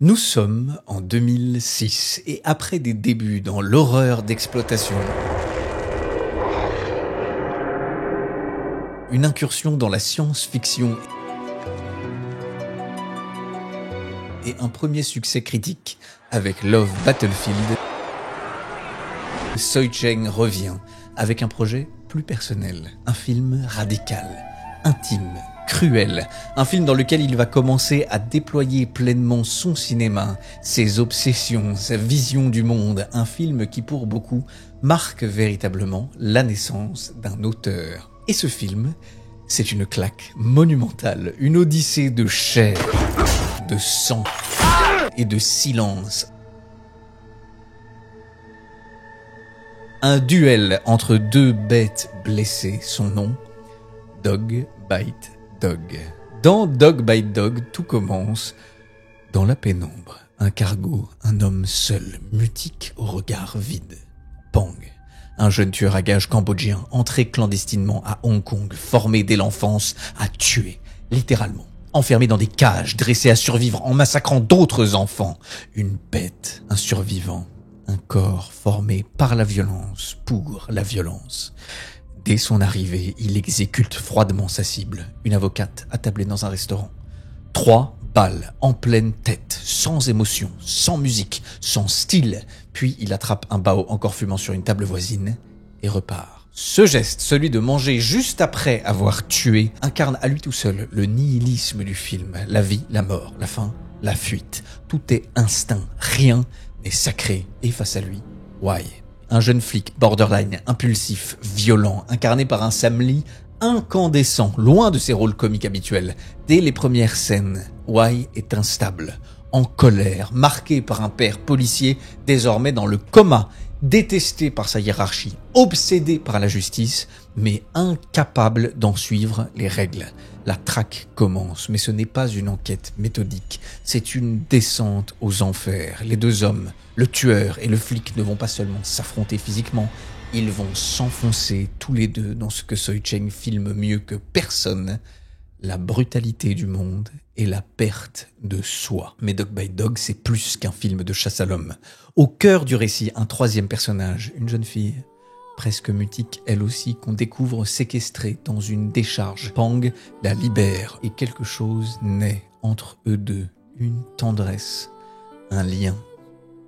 Nous sommes en 2006 et après des débuts dans l'horreur d'exploitation, une incursion dans la science-fiction et un premier succès critique avec Love Battlefield, Soi Cheng revient avec un projet plus personnel, un film radical, intime, cruel, un film dans lequel il va commencer à déployer pleinement son cinéma, ses obsessions, sa vision du monde, un film qui pour beaucoup marque véritablement la naissance d'un auteur. Et ce film, c'est une claque monumentale, une odyssée de chair, de sang et de silence. Un duel entre deux bêtes blessées, son nom, Dog Bite Dog. Dans Dog Bite Dog, tout commence dans la pénombre. Un cargo, un homme seul, mutique au regard vide. Pang, un jeune tueur à gages cambodgien entré clandestinement à Hong Kong, formé dès l'enfance à tuer, littéralement. Enfermé dans des cages, dressé à survivre en massacrant d'autres enfants. Une bête, un survivant, un corps formé par la violence, pour la violence. Dès son arrivée, il exécute froidement sa cible, une avocate attablée dans un restaurant. 3 balles en pleine tête, sans émotion, sans musique, sans style. Puis il attrape un bao encore fumant sur une table voisine et repart. Ce geste, celui de manger juste après avoir tué, incarne à lui tout seul le nihilisme du film. La vie, la mort, la faim, la fuite. Tout est instinct, rien n'est sacré. Et face à lui, Why ? Un jeune flic borderline, impulsif, violent, incarné par un Sam Lee incandescent, loin de ses rôles comiques habituels. Dès les premières scènes, Why est instable, en colère, marqué par un père policier désormais dans le coma, détesté par sa hiérarchie, obsédé par la justice, mais incapable d'en suivre les règles. La traque commence, mais ce n'est pas une enquête méthodique, c'est une descente aux enfers. Les deux hommes, le tueur et le flic, ne vont pas seulement s'affronter physiquement, ils vont s'enfoncer tous les deux dans ce que Soi Cheng filme mieux que personne, la brutalité du monde et la perte de soi. Mais Dog Bite Dog, c'est plus qu'un film de chasse à l'homme. Au cœur du récit, un troisième personnage, une jeune fille, presque mutique elle aussi, qu'on découvre séquestrée dans une décharge. Pang la libère et quelque chose naît entre eux deux. Une tendresse, un lien.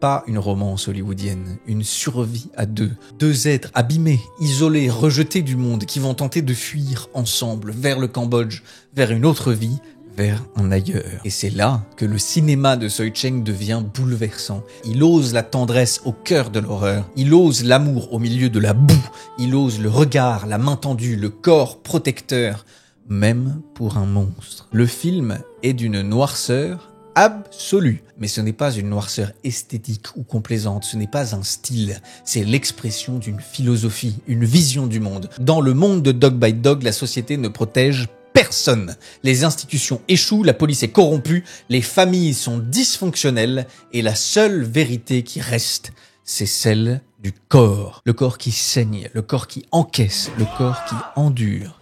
Pas une romance hollywoodienne, une survie à deux. Deux êtres abîmés, isolés, rejetés du monde, qui vont tenter de fuir ensemble vers le Cambodge, vers une autre vie, vers un ailleurs. Et c'est là que le cinéma de Soi Cheng devient bouleversant. Il ose la tendresse au cœur de l'horreur. Il ose l'amour au milieu de la boue. Il ose le regard, la main tendue, le corps protecteur, même pour un monstre. Le film est d'une noirceur absolue. Mais ce n'est pas une noirceur esthétique ou complaisante, ce n'est pas un style, c'est l'expression d'une philosophie, une vision du monde. Dans le monde de Dog Bite Dog, la société ne protège personne. Les institutions échouent, la police est corrompue, les familles sont dysfonctionnelles et la seule vérité qui reste, c'est celle du corps. Le corps qui saigne, le corps qui encaisse, le corps qui endure.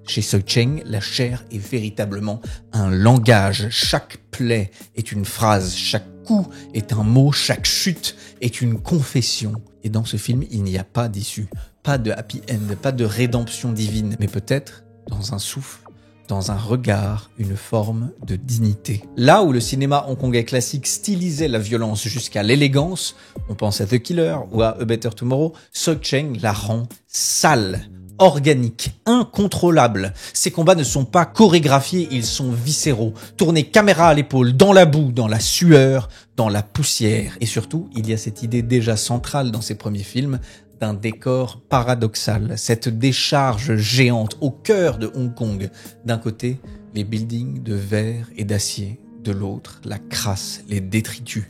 Chez Soi Cheng, la chair est véritablement un langage. Chaque plaie est une phrase, chaque coup est un mot, chaque chute est une confession. Et dans ce film, il n'y a pas d'issue, pas de happy end, pas de rédemption divine, mais peut-être dans un souffle, dans un regard, une forme de dignité. Là où le cinéma hongkongais classique stylisait la violence jusqu'à l'élégance, on pense à The Killer ou à A Better Tomorrow, Soi Cheng la rend sale, organique, incontrôlable. Ces combats ne sont pas chorégraphiés, ils sont viscéraux, tournés caméra à l'épaule, dans la boue, dans la sueur, dans la poussière. Et surtout, il y a cette idée déjà centrale dans ces premiers films d'un décor paradoxal, cette décharge géante au cœur de Hong Kong. D'un côté, les buildings de verre et d'acier, de l'autre, la crasse, les détritus,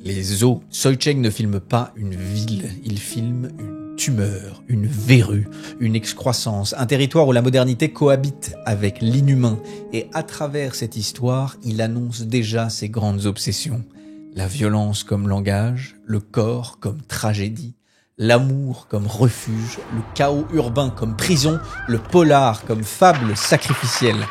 les os. Soi Cheng ne filme pas une ville, il filme une tumeur, une verrue, une excroissance, un territoire où la modernité cohabite avec l'inhumain. Et à travers cette histoire, il annonce déjà ses grandes obsessions. La violence comme langage, le corps comme tragédie, l'amour comme refuge, le chaos urbain comme prison, le polar comme fable sacrificielle.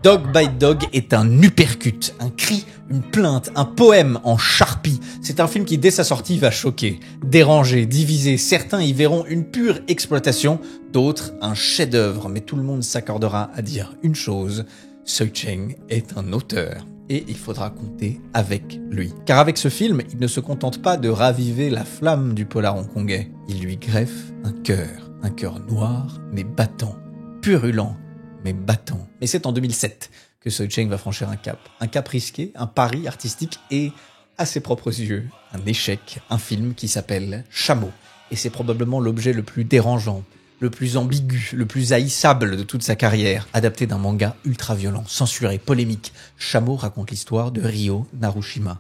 Dog Bite Dog est un uppercut, un cri, une plainte, un poème en charpie. C'est un film qui, dès sa sortie, va choquer, déranger, diviser. Certains y verront une pure exploitation, d'autres un chef-d'œuvre. Mais tout le monde s'accordera à dire une chose, Soi Cheng est un auteur. Et il faudra compter avec lui. Car avec ce film, il ne se contente pas de raviver la flamme du polar hongkongais. Il lui greffe un cœur noir mais battant, purulent mais battant. Et c'est en 2007 que Soi Cheng va franchir un cap risqué, un pari artistique et, à ses propres yeux, un échec, un film qui s'appelle Chameau. Et c'est probablement l'objet le plus dérangeant, le plus ambigu, le plus haïssable de toute sa carrière, adapté d'un manga ultra-violent, censuré, polémique. Chameau raconte l'histoire de Ryo Narushima,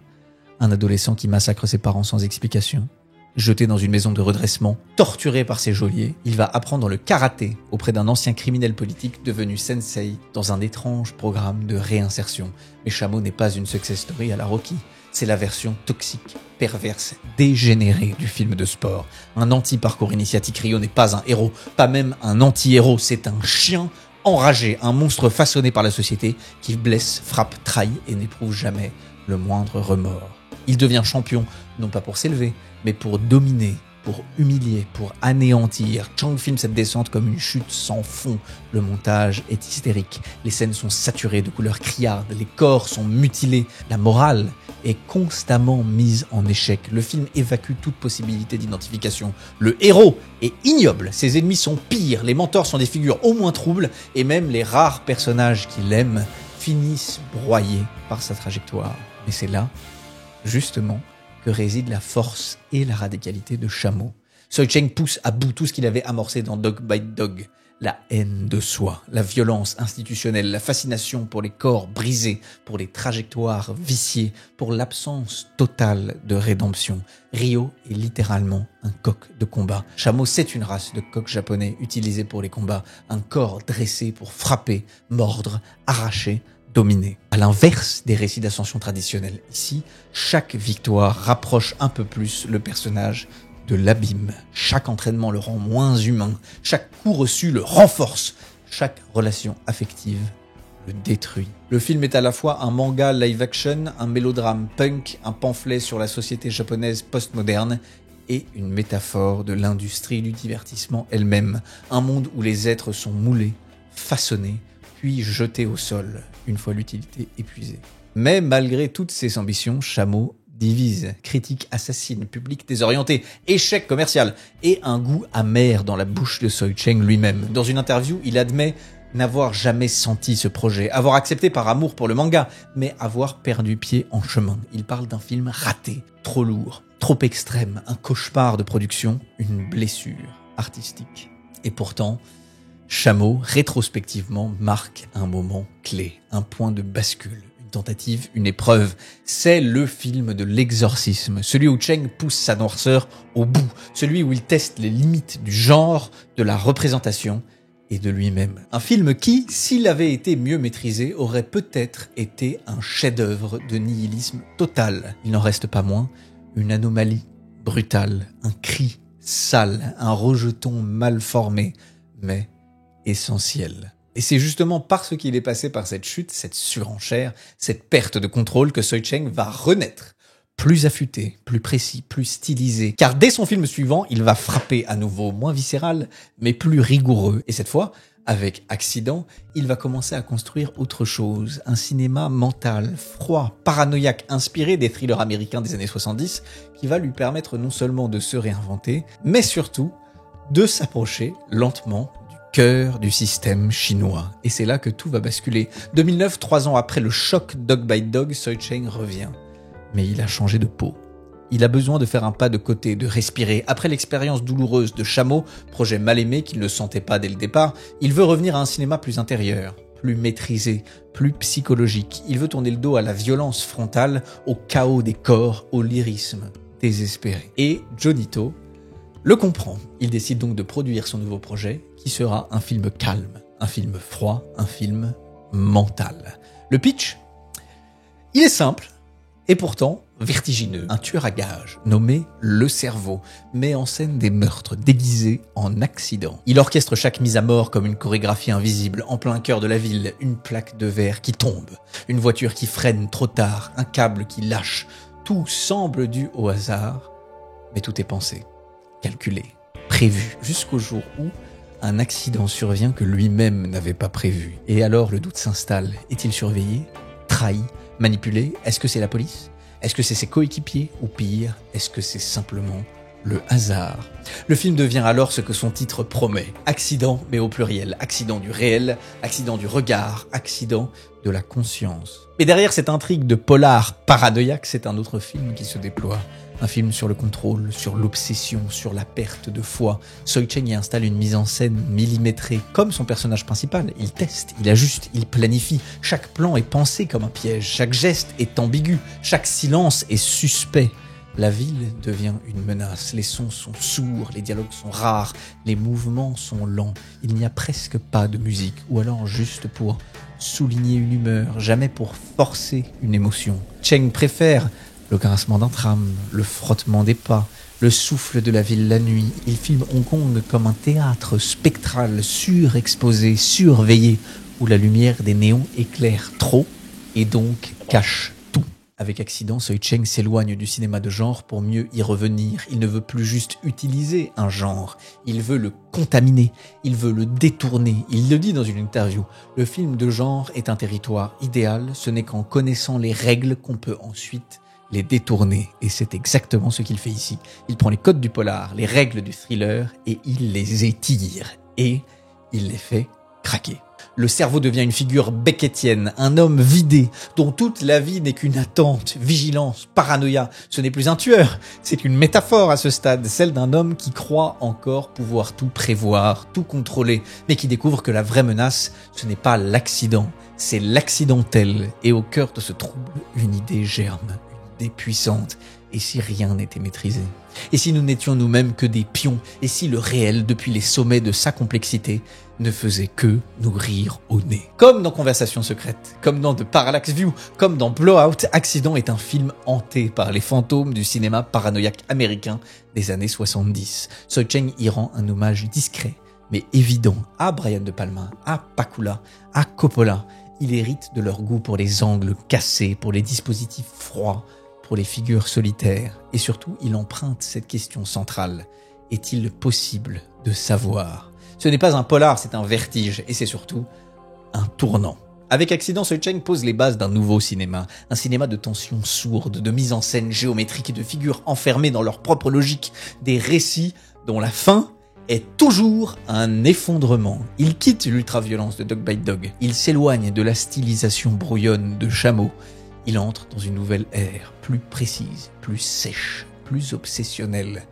un adolescent qui massacre ses parents sans explication. Jeté dans une maison de redressement, torturé par ses geôliers, il va apprendre le karaté auprès d'un ancien criminel politique devenu sensei dans un étrange programme de réinsertion. Mais Chameau n'est pas une success story à la Rocky. C'est la version toxique, perverse, dégénérée du film de sport. Un anti-parcours initiatique, Ryo n'est pas un héros, pas même un anti-héros, c'est un chien enragé, un monstre façonné par la société qui blesse, frappe, trahit et n'éprouve jamais le moindre remords. Il devient champion, non pas pour s'élever, mais pour dominer, pour humilier, pour anéantir. Chang filme cette descente comme une chute sans fond. Le montage est hystérique, les scènes sont saturées de couleurs criardes, les corps sont mutilés, la morale est constamment mise en échec. Le film évacue toute possibilité d'identification. Le héros est ignoble, ses ennemis sont pires, les mentors sont des figures au moins troubles, et même les rares personnages qu'il aime finissent broyés par sa trajectoire. Mais c'est là, justement, que réside la force et la radicalité de Chameau. Soi Cheng pousse à bout tout ce qu'il avait amorcé dans Dog Bite Dog. La haine de soi, la violence institutionnelle, la fascination pour les corps brisés, pour les trajectoires viciées, pour l'absence totale de rédemption. Ryo est littéralement un coq de combat. Chameau, c'est une race de coqs japonais utilisés pour les combats. Un corps dressé pour frapper, mordre, arracher, dominer. À l'inverse des récits d'ascension traditionnels, ici, chaque victoire rapproche un peu plus le personnage de l'abîme. Chaque entraînement le rend moins humain. Chaque coup reçu le renforce. Chaque relation affective le détruit. Le film est à la fois un manga live-action, un mélodrame punk, un pamphlet sur la société japonaise postmoderne et une métaphore de l'industrie du divertissement elle-même. Un monde où les êtres sont moulés, façonnés, puis jetés au sol, une fois l'utilité épuisée. Mais malgré toutes ses ambitions, Chameau divise, critique assassine, public désorienté, échec commercial et un goût amer dans la bouche de Soi Cheng lui-même. Dans une interview, il admet n'avoir jamais senti ce projet, avoir accepté par amour pour le manga, mais avoir perdu pied en chemin. Il parle d'un film raté, trop lourd, trop extrême, un cauchemar de production, une blessure artistique. Et pourtant, Chameau, rétrospectivement, marque un moment clé, un point de bascule. Tentative, une épreuve. C'est le film de l'exorcisme, celui où Cheng pousse sa noirceur au bout, celui où il teste les limites du genre, de la représentation et de lui-même. Un film qui, s'il avait été mieux maîtrisé, aurait peut-être été un chef-d'œuvre de nihilisme total. Il n'en reste pas moins une anomalie brutale, un cri sale, un rejeton mal formé, mais essentiel. Et c'est justement parce qu'il est passé par cette chute, cette surenchère, cette perte de contrôle que Soi Cheng va renaître. Plus affûté, plus précis, plus stylisé. Car dès son film suivant, il va frapper à nouveau, moins viscéral, mais plus rigoureux. Et cette fois, avec Accident, il va commencer à construire autre chose. Un cinéma mental, froid, paranoïaque, inspiré des thrillers américains des années 70, qui va lui permettre non seulement de se réinventer, mais surtout de s'approcher lentement cœur du système chinois. Et c'est là que tout va basculer. 2009, 3 ans après le choc Dog Bite Dog, Soi Cheng revient. Mais il a changé de peau. Il a besoin de faire un pas de côté, de respirer. Après l'expérience douloureuse de Chameau, projet mal aimé qu'il ne sentait pas dès le départ, il veut revenir à un cinéma plus intérieur, plus maîtrisé, plus psychologique. Il veut tourner le dos à la violence frontale, au chaos des corps, au lyrisme désespéré. Et Johnny-To le comprend. Il décide donc de produire son nouveau projet, qui sera un film calme, un film froid, un film mental. Le pitch, il est simple, et pourtant vertigineux. Un tueur à gages, nommé Le Cerveau, met en scène des meurtres déguisés en accidents. Il orchestre chaque mise à mort comme une chorégraphie invisible. En plein cœur de la ville, une plaque de verre qui tombe, une voiture qui freine trop tard, un câble qui lâche. Tout semble dû au hasard, mais tout est pensé, calculé, prévu, jusqu'au jour où un accident survient que lui-même n'avait pas prévu. Et alors le doute s'installe. Est-il surveillé, trahi, manipulé? Est-ce que c'est la police? Est-ce que c'est ses coéquipiers? Ou pire, est-ce que c'est simplement le hasard? Le film devient alors ce que son titre promet. Accident, mais au pluriel. Accident du réel, accident du regard, accident de la conscience. Mais derrière cette intrigue de polar paranoïaque, c'est un autre film qui se déploie. Un film sur le contrôle, sur l'obsession, sur la perte de foi. Soi Cheng y installe une mise en scène millimétrée, comme son personnage principal. Il teste, il ajuste, il planifie. Chaque plan est pensé comme un piège. Chaque geste est ambigu. Chaque silence est suspect. La ville devient une menace. Les sons sont sourds, les dialogues sont rares, les mouvements sont lents. Il n'y a presque pas de musique, ou alors juste pour souligner une humeur, jamais pour forcer une émotion. Cheng préfère le grincement d'un tram, le frottement des pas, le souffle de la ville la nuit. Il filme Hong Kong comme un théâtre spectral, surexposé, surveillé, où la lumière des néons éclaire trop et donc cache tout. Avec Accident, Soi Cheng s'éloigne du cinéma de genre pour mieux y revenir. Il ne veut plus juste utiliser un genre, il veut le contaminer, il veut le détourner. Il le dit dans une interview, le film de genre est un territoire idéal, ce n'est qu'en connaissant les règles qu'on peut ensuite les détourner, et c'est exactement ce qu'il fait ici. Il prend les codes du polar, les règles du thriller, et il les étire, et il les fait craquer. Le cerveau devient une figure beckettienne, un homme vidé, dont toute la vie n'est qu'une attente, vigilance, paranoïa. Ce n'est plus un tueur, c'est une métaphore à ce stade, celle d'un homme qui croit encore pouvoir tout prévoir, tout contrôler, mais qui découvre que la vraie menace, ce n'est pas l'accident, c'est l'accidentel, et au cœur de ce trouble, une idée germe. Des puissantes, et si rien n'était maîtrisé? Et si nous n'étions nous-mêmes que des pions? Et si le réel, depuis les sommets de sa complexité, ne faisait que nous rire au nez? Comme dans Conversation secrète, comme dans The Parallax View, comme dans Blowout, Accident est un film hanté par les fantômes du cinéma paranoïaque américain des années 70. Soi Cheng y rend un hommage discret, mais évident, à Brian De Palma, à Pakula, à Coppola. Il hérite de leur goût pour les angles cassés, pour les dispositifs froids, pour les figures solitaires, et surtout, il emprunte cette question centrale. Est-il possible de savoir? Ce n'est pas un polar, c'est un vertige, et c'est surtout un tournant. Avec Accident, Soi Cheng pose les bases d'un nouveau cinéma, un cinéma de tension sourde, de mise en scène géométrique et de figures enfermées dans leur propre logique, des récits dont la fin est toujours un effondrement. Il quitte l'ultra-violence de Dog Bite Dog, il s'éloigne de la stylisation brouillonne de Chameau. Il entre dans une nouvelle ère, plus précise, plus sèche, plus obsessionnelle,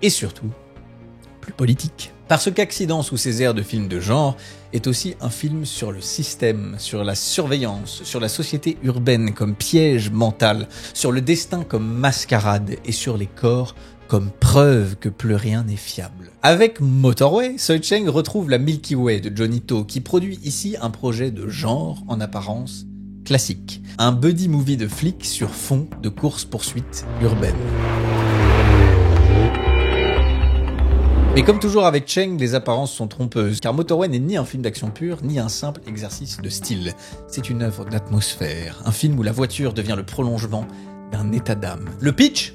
et surtout, plus politique. Parce qu'Accident, sous ses airs de film de genre, est aussi un film sur le système, sur la surveillance, sur la société urbaine comme piège mental, sur le destin comme mascarade, et sur les corps comme preuve que plus rien n'est fiable. Avec Motorway, Soi Cheng retrouve la Milky Way de Johnny To, qui produit ici un projet de genre en apparence classique. Un buddy movie de flics sur fond de course-poursuite urbaine. Mais comme toujours avec Cheng, les apparences sont trompeuses, car Motorway n'est ni un film d'action pure, ni un simple exercice de style. C'est une œuvre d'atmosphère, un film où la voiture devient le prolongement d'un état d'âme. Le pitch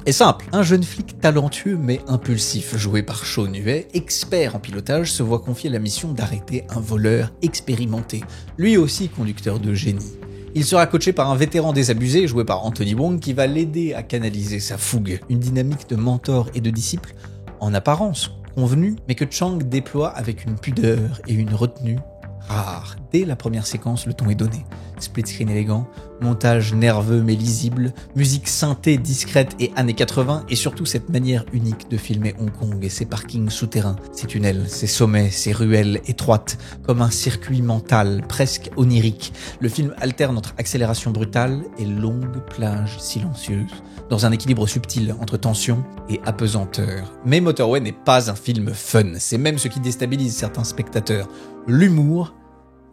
est simple. Un jeune flic talentueux mais impulsif, joué par Shaun Huet, expert en pilotage, se voit confier la mission d'arrêter un voleur expérimenté, lui aussi conducteur de génie. Il sera coaché par un vétéran désabusé, joué par Anthony Wong, qui va l'aider à canaliser sa fougue. Une dynamique de mentor et de disciple, en apparence convenue, mais que Chang déploie avec une pudeur et une retenue rares. Dès la première séquence, le ton est donné. Split screen élégant, montage nerveux mais lisible, musique synthé discrète et années 80, et surtout cette manière unique de filmer Hong Kong et ses parkings souterrains, ses tunnels, ses sommets, ses ruelles étroites, comme un circuit mental presque onirique. Le film alterne entre accélération brutale et longues plages silencieuses, dans un équilibre subtil entre tension et apesanteur. Mais Motorway n'est pas un film fun, c'est même ce qui déstabilise certains spectateurs. L'humour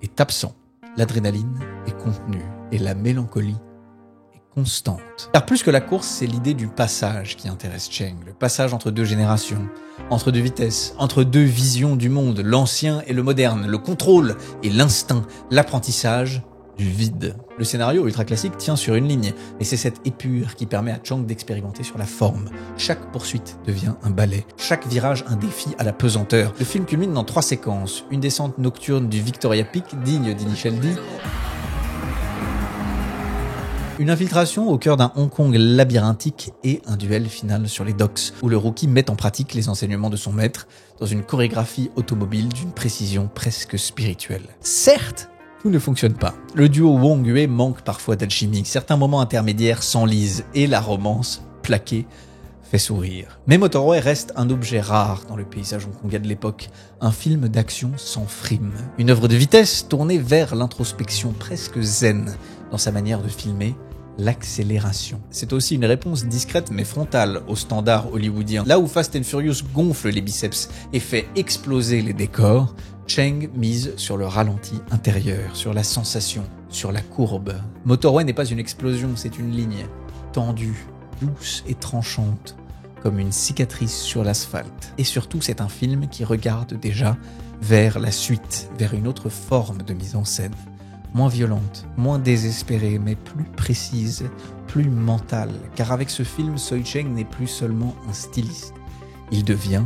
est absent, l'adrénaline est contenue et la mélancolie est constante. Car plus que la course, c'est l'idée du passage qui intéresse Cheng. Le passage entre deux générations, entre deux vitesses, entre deux visions du monde, l'ancien et le moderne, le contrôle et l'instinct, l'apprentissage du vide. Le scénario ultra classique tient sur une ligne, et c'est cette épure qui permet à Chang d'expérimenter sur la forme. Chaque poursuite devient un ballet, chaque virage un défi à la pesanteur. Le film culmine dans 3 séquences, une descente nocturne du Victoria Peak, digne d'Initial D, une infiltration au cœur d'un Hong Kong labyrinthique et un duel final sur les docks, où le rookie met en pratique les enseignements de son maître dans une chorégraphie automobile d'une précision presque spirituelle. Certes, tout ne fonctionne pas. Le duo Wong-Yue manque parfois d'alchimie, certains moments intermédiaires s'enlisent et la romance, plaquée, fait sourire. Mais Motorway reste un objet rare dans le paysage hongkongais de l'époque, un film d'action sans frime, une œuvre de vitesse tournée vers l'introspection presque zen dans sa manière de filmer, l'accélération. C'est aussi une réponse discrète mais frontale aux standards hollywoodiens. Là où Fast and Furious gonfle les biceps et fait exploser les décors, Cheng mise sur le ralenti intérieur, sur la sensation, sur la courbe. Motorway n'est pas une explosion, c'est une ligne tendue, douce et tranchante, comme une cicatrice sur l'asphalte. Et surtout, c'est un film qui regarde déjà vers la suite, vers une autre forme de mise en scène. Moins violente, moins désespérée, mais plus précise, plus mentale. Car avec ce film, Tsui Cheng n'est plus seulement un styliste. Il devient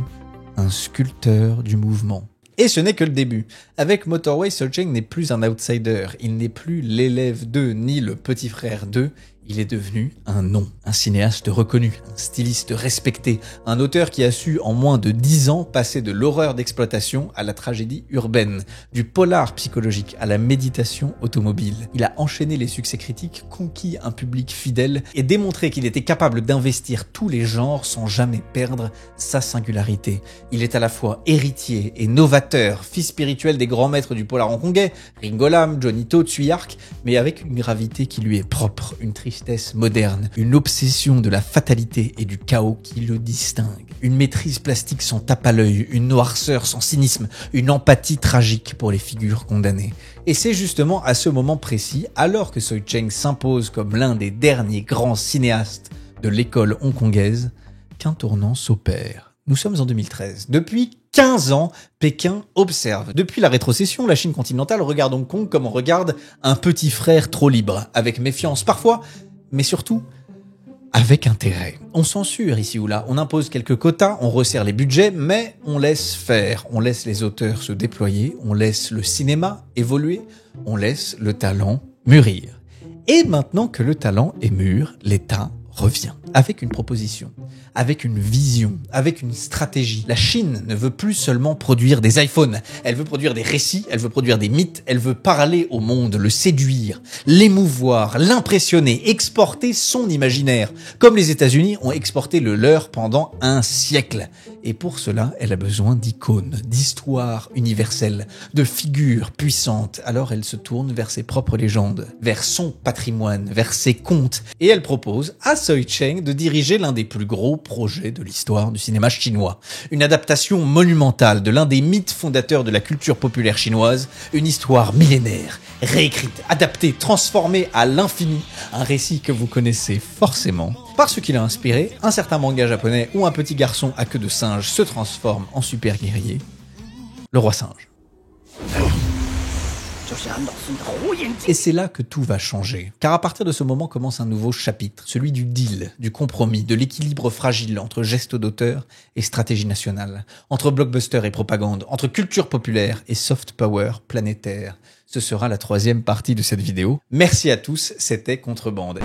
un sculpteur du mouvement. Et ce n'est que le début. Avec Motorway, Tsui Cheng n'est plus un outsider. Il n'est plus l'élève d'eux, ni le petit frère d'eux. Il est devenu un nom, un cinéaste reconnu, un styliste respecté, un auteur qui a su en moins de 10 ans passer de l'horreur d'exploitation à la tragédie urbaine, du polar psychologique à la méditation automobile. Il a enchaîné les succès critiques, conquis un public fidèle et démontré qu'il était capable d'investir tous les genres sans jamais perdre sa singularité. Il est à la fois héritier et novateur, fils spirituel des grands maîtres du polar hongkongais, Ringo Lam, Johnny To, Tsui Hark, mais avec une gravité qui lui est propre, une tristesse moderne, une obsession de la fatalité et du chaos qui le distingue, une maîtrise plastique sans tape à l'œil, une noirceur sans cynisme, une empathie tragique pour les figures condamnées. Et c'est justement à ce moment précis, alors que Tsui Cheng s'impose comme l'un des derniers grands cinéastes de l'école hongkongaise, qu'un tournant s'opère. Nous sommes en 2013. Depuis 15 ans, Pékin observe. Depuis la rétrocession, la Chine continentale regarde Hong Kong comme on regarde un petit frère trop libre, avec méfiance parfois, mais surtout avec intérêt. On censure ici ou là, on impose quelques quotas, on resserre les budgets, mais on laisse faire, on laisse les auteurs se déployer, on laisse le cinéma évoluer, on laisse le talent mûrir. Et maintenant que le talent est mûr, l'État revient avec une proposition, avec une vision, avec une stratégie. La Chine ne veut plus seulement produire des iPhones, elle veut produire des récits, elle veut produire des mythes, elle veut parler au monde, le séduire, l'émouvoir, l'impressionner, exporter son imaginaire, comme les États-Unis ont exporté le leur pendant un siècle. Et pour cela, elle a besoin d'icônes, d'histoires universelles, de figures puissantes. Alors elle se tourne vers ses propres légendes, vers son patrimoine, vers ses contes, et elle propose à Tsui Cheng de diriger l'un des plus gros projets de l'histoire du cinéma chinois. Une adaptation monumentale de l'un des mythes fondateurs de la culture populaire chinoise, une histoire millénaire, réécrite, adaptée, transformée à l'infini, un récit que vous connaissez forcément, parce qu'il a inspiré un certain manga japonais où un petit garçon à queue de singe se transforme en super guerrier, le roi singe. Et c'est là que tout va changer. Car à partir de ce moment commence un nouveau chapitre, celui du deal, du compromis, de l'équilibre fragile entre gestes d'auteur et stratégie nationale, entre blockbuster et propagande, entre culture populaire et soft power planétaire. Ce sera la 3e partie de cette vidéo. Merci à tous, c'était Contrebande.